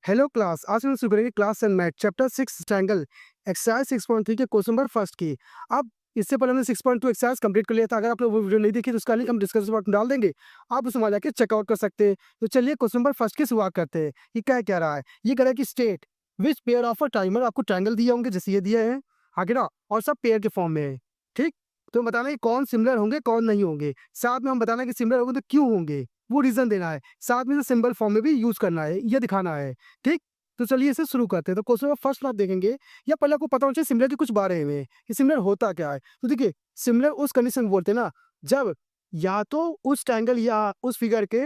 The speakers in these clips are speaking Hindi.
हेलो क्लास, आज हम शुरू करेंगे class 10 math chapter 6 triangle exercise 6.3 के क्वेश्चन नंबर फर्स्ट की। अब इससे पहले हमने 6.2 एक्सरसाइज कंप्लीट कर लिया था। अगर आप लोग वो वीडियो नहीं देखी तो उसका लिंक हम डिस्क्रिप्शन बॉक्स में डाल देंगे, आप उसमें जाके चेकआउट कर सकते हैं। तो चलिए क्वेश्चन नंबर फर्स्ट की शुरुआत करते हैं। ये क्या रहा है, ये कह रहा है कि state which pair of a timer, आपको ट्रायंगल दिए होंगे जैसे ये दिए हैं आगे ना, और सब पेयर के फॉर्म में है। ठीक, तो हम बताना है कौन सिमिलर होंगे कौन नहीं होंगे, साथ में हम बताना है कि सिमिलर होंगे तो क्यों होंगे, वो रीजन देना है, साथ में सिंबल फॉर्म में भी यूज करना है, ये दिखाना है। ठीक, तो चलिए इसे शुरू करते हैं। तो क्वेश्चन नंबर फर्स्ट आप देखेंगे, या पहले आपको पता होना चाहिए सिमिलर के कुछ बारे में कि सिमिलर होता क्या है। तो देखिए, सिमिलर उस कंडीशन को बोलते हैं ना, जब या तो उस ट्रायंगल या उस फिगर के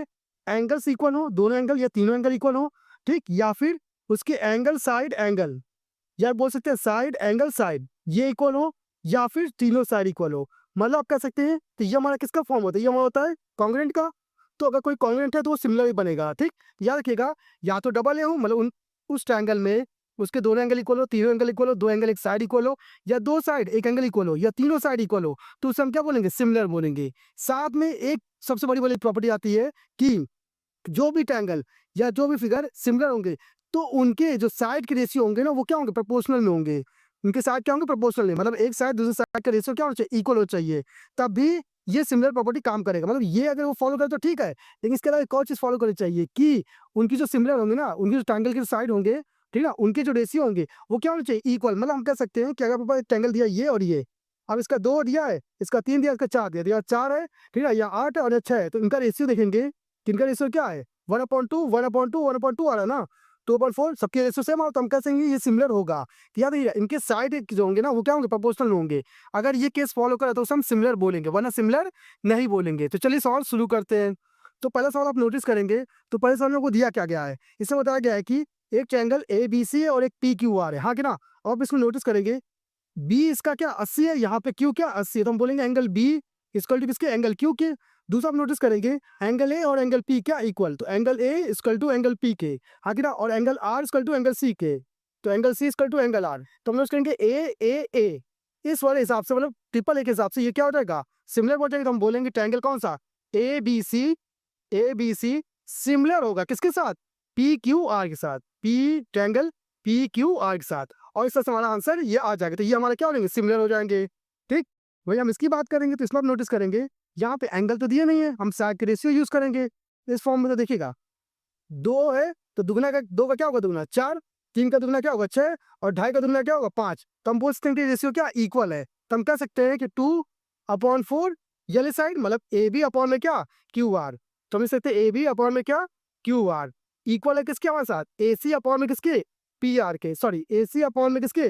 एंगल्स इक्वल हो, दोनों एंगल या तीनों एंगल इक्वल हो। ठीक, या फिर उसके एंगल साइड एंगल, या बोल सकते हैं साइड एंगल साइड, ये इक्वल हो, या फिर तीनों साइड इक्वल हो। मतलब आप कह सकते हैं तो ये हमारा किसका फॉर्म होता है, ये हमारा होता है कॉन्ग्रुएंट का। तो अगर कोई कॉन्ग्रुएंट है तो वो सिमिलर ही बनेगा। ठीक, याद रखिएगा, या तो डबल ए हो, मतलब उस ट्रायंगल में उसके दोनों एंगल इक्वल हो, तीनों एंगल इक्वल हो, दो एंगल एक साइड इक्वल हो, या दो साइड एक एंगल इक्वल हो, या तीनों साइड इक्वल हो, तो उसे हम क्या बोलेंगे, सिमिलर बोलेंगे। साथ में एक सबसे बड़ी वाली प्रॉपर्टी आती है कि जो भी ट्रायंगल या जो भी फिगर सिमिलर होंगे तो उनके जो साइड के रेशियो होंगे ना, वो क्या होंगे, प्रोपोर्शनल में होंगे। उनके साइड क्या होंगे, प्रोपोर्शनल में, मतलब एक साइड दूसरे साइड का रेशियो क्या होना चाहिए, इक्वल होना चाहिए, तब भी ये सिमिलर प्रॉपर्टी काम करेगा। मतलब ये अगर वो फॉलो करे तो ठीक है, लेकिन इसके अलावा एक और चीज फॉलो करनी चाहिए कि उनकी जो सिमिलर होंगे ना, उनके जो ट्रायंगल के साइड होंगे, ठीक है, उनके जो रेशियो होंगे वो क्या होना चाहिए, इक्वल। मतलब हम कह सकते हैं कि अगर आपके पास एक ट्रायंगल दिया ये और ये, अब इसका 2 दिया है, इसका 3 दिया, इसका 4 दिया, तो यहाँ 4 है, ठीक है, या 8 है और 6 है, तो इनका रेशियो देखेंगे कि इनका रेशियो क्या है, 1/2 1/2 1/2 आ रहा है ना, 2/4, सबके रेशियो सेम आ, तो हम कह सकेंगे ये सिमिलर होगा। तो याद रखिएगा, इनके साइड जो होंगे ना वो क्या होंगे, प्रोपोर्शनल होंगे। अगर ये केस फॉलो करे तो उसे हम सिमिलर बोलेंगे, वरना सिमिलर नहीं बोलेंगे। तो चलिए सवाल शुरू करते हैं। तो पहला सवाल आप नोटिस करेंगे, तो पहले सवाल में आपको दिया क्या गया है, इसमें बताया गया है कि एक ट्रायंगल ए बी सी है और एक पी क्यू आर है, हाँ कि ना। अब आप इसको नोटिस करेंगे, बी इसका क्या 80 है, यहाँ पे क्यू क्या 80 है, तो हम बोलेंगे एंगल बी इक्वल टू किसके, एंगल क्यू के। दूसरा आप नोटिस करेंगे, एंगल ए और एंगल पी क्या इक्वल, तो angle A equal to angle P के, हाँ कि ना, और angle R equal to angle C के, तो angle C equal to angle R. तो हम नोटिस करेंगे ए इस वाले हिसाब से, मतलब ट्रिपल ए के हिसाब से ये क्या हो जाएगा, सिमिलर हो जाएगा। तो हम बोलेंगे ट्रायंगल कौन सा, ए बी सी सिमिलर होगा किसके साथ, पी क्यू आर के साथ, P triangle P Q R के साथ, और इसका हमारा आंसर ये आ जाएगा। तो ये हमारा क्या हो जाएंगे, सिमिलर हो जाएंगे। ठीक, वही हम इसकी बात करेंगे, तो इसमें आप नोटिस करेंगे यहाँ पे एंगल तो दिए नहीं है, हम साइड के रेशियो यूज करेंगे। इस फॉर्म में तो देखिएगा 2 है, तो दुगना का 2 का क्या होगा, दुगना 4, 3 का दुगना क्या होगा 6, और 2.5 का दुगना क्या होगा 5। तो हम बोल सकते हैं कि रेशियो क्या इक्वल है। तो हम कह सकते हैं कि 2/4 ये वाली साइड, मतलब ए बी अपॉन में क्या, क्यू आर। तो हम लिख सकते हैं ए बी अपॉन में क्या, क्यू आर, इक्वल है किसके हमारे साथ, ए सी अपॉन में किसके, पी आर के, सॉरी ए सी अपॉन में किसके,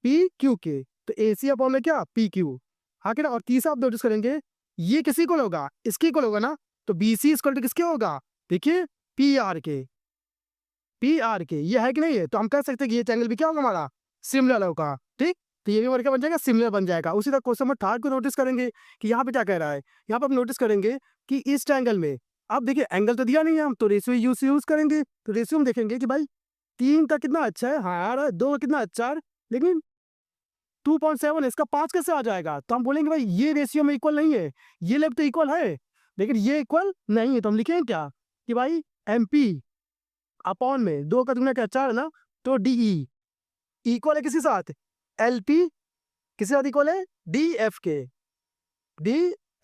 पी क्यू के। तो ए सी अपॉन में क्या, पी क्यू, हाँ कि ना। और तीसरा आप नोटिस करेंगे, ये किसी को होगा, इसके इक्वल होगा ना, तो बी सी इक्वल टू किसके होगा, देखिए पी आर के, पी आर के, ये है कि नहीं है। तो हम कह सकते हैं कि ये ट्रायंगल भी क्या होगा हमारा, सिमिलर होगा। ठीक, तो ये भी हमारा क्या बन जाएगा, सिमिलर बन जाएगा। उसी तरह क्वेश्चन नंबर 3 को नोटिस करेंगे कि यहाँ पे क्या कह रहा है, यहाँ पे आप नोटिस करेंगे कि इस ट्रायंगल में, अब देखिए एंगल तो दिया नहीं है, हम तो रेशियो यूज करेंगे। तो रेशियो में देखेंगे कि भाई 3 का कितना अच्छा है, हाँ यार 2 का कितना अच्छा है, लेकिन 2.7 इसका 5 कैसे आ जाएगा। तो हम बोलेंगे भाई ये रेशियो में इक्वल नहीं है, ये लेग तो इक्वल है लेकिन ये इक्वल नहीं है। तो हम लिखेंगे क्या कि भाई एम पी अपॉन में 2 का दुगना क्या 4 है ना, तो डी ई इक्वल है किसी साथ, एल पी किसी साथ इक्वल है, डी एफ के, डी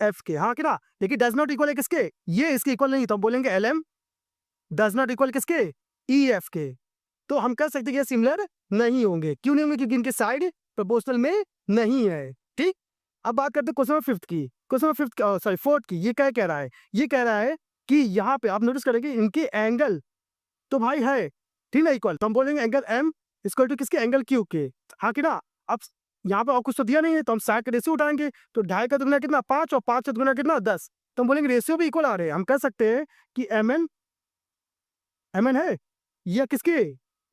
एफ के, हाँ कि ना। लेकिन डज नॉट इक्वल है किसके, ये इसके इक्वल नहीं, तो हम बोलेंगे L M does not equal किसके, ई एफ के। तो हम कह सकते हैं कि ये सिमिलर नहीं होंगे, क्यों नहीं होंगे, क्योंकि इनके साइड प्रोपोर्शनल में नहीं है। ठीक, अब बात करते हैं क्वेश्चन नंबर 5 की, क्वेश्चन नंबर 5 सॉरी 4 की। ये क्या कह रहा है, ये कह रहा है कि यहाँ पे आप नोटिस करेंगे इनके एंगल तो भाई है, ठीक ना, इक्वल। तो हम बोलेंगे एंगल एम इक्वल टू किसके, एंगल क्यू के, हाँ कि ना। अब यहाँ पे और कुछ तो दिया नहीं है, तो हम साइड का रेशियो उठाएंगे, तो 2.5 का दुगना कितना 5, और 5 का दुगना कितना 10। तो हम बोलेंगे रेशियो भी इक्वल आ रहे हैं। हम कह सकते हैं कि एम एन है, या किसके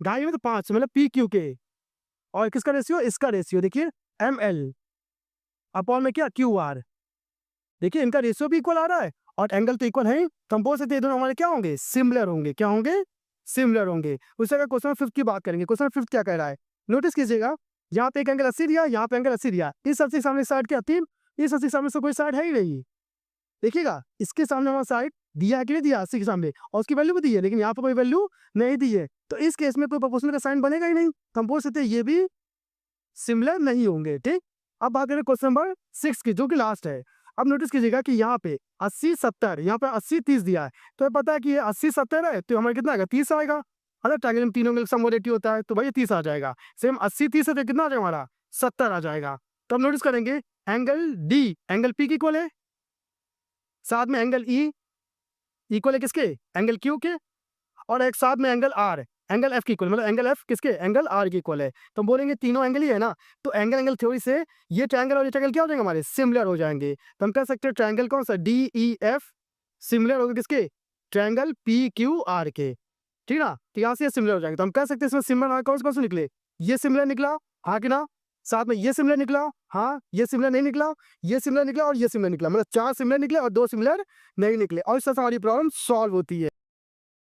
2.5 में तो 5, मतलब पी क्यू के, और किसका रेशियो, इसका रेशियो देखिए एम एल अपॉन में क्या, क्यू आर। देखिए इनका रेशियो भी इक्वल आ रहा है और एंगल तो इक्वल है ही, तो हम बोल सकते हैं दोनों हमारे क्या होंगे, सिमिलर होंगे। क्या होंगे, सिमिलर होंगे। उसी तरह क्वेश्चन 5 की बात करेंगे। क्वेश्चन 5 क्या कह रहा है, नोटिस कीजिएगा, यहाँ पे एक एंगल 80 दिया, यहाँ पे एंगल 80 दिया, इस 80 सामने साइड क्या 3, इस 80 सामने से कोई साइड है ही नहीं। देखिएगा इसके सामने हमारा साइड दिया है कि नहीं दिया सी के सामने, और उसकी वैल्यू भी दी है, लेकिन यहाँ पर कोई वैल्यू नहीं दी है, तो इस केस में कोई प्रोपोर्शनल का साइन बनेगा ही नहीं, तो हम बोल सकते हैं ये भी सिमिलर नहीं होंगे। ठीक, अब बात करें क्वेश्चन नंबर 6 की, जो कि लास्ट है। अब नोटिस कीजिएगा कि यहाँ पे 80 70, यहाँ पे 80 30 दिया है, तो ये पता है कि ये 80 70 है, तो हमारा कितना आएगा 30 आएगा। अगर ट्रायंगल में तीनों का सम रेटियो होता है तो भाई ये 30 आ जाएगा। सेम 80 30 है तो कितना आ जाएगा हमारा 70 आ जाएगा। तो हम नोटिस करेंगे एंगल डी एंगल पी की इक्वल है, साथ में एंगल ई इक्वल है किसके, एंगल क्यू के, और एक साथ में एंगल आर एंगल एफ की इक्वल, मतलब एंगल एफ किसके, एंगल आर की इक्वल है। तो हम बोलेंगे तीनों एंगल ही है ना, तो एंगल एंगल थ्योरी से ये ट्रायंगल और ये ट्रायंगल क्या हो जाएंगे हमारे, सिमिलर हो जाएंगे। तो हम कह सकते हैं ट्रायंगल कौन सा, डी ई एफ सिमिलर होगा किसके, ट्रायंगल पी क्यू आर के। ठीक ना, तो यहाँ से ये सिमिलर हो जाएंगे। तो हम कह सकते हैं इसमें सिमिलर कौन से निकले, ये सिमिलर निकला, हाँ कि ना, साथ में ये सिमिलर निकला, हाँ, ये सिमिलर नहीं निकला, ये सिमिलर निकला और ये सिमिलर निकला, मतलब 4 सिमिलर निकले और 2 सिमिलर नहीं निकले, और इस तरह से हमारी प्रॉब्लम सॉल्व होती है।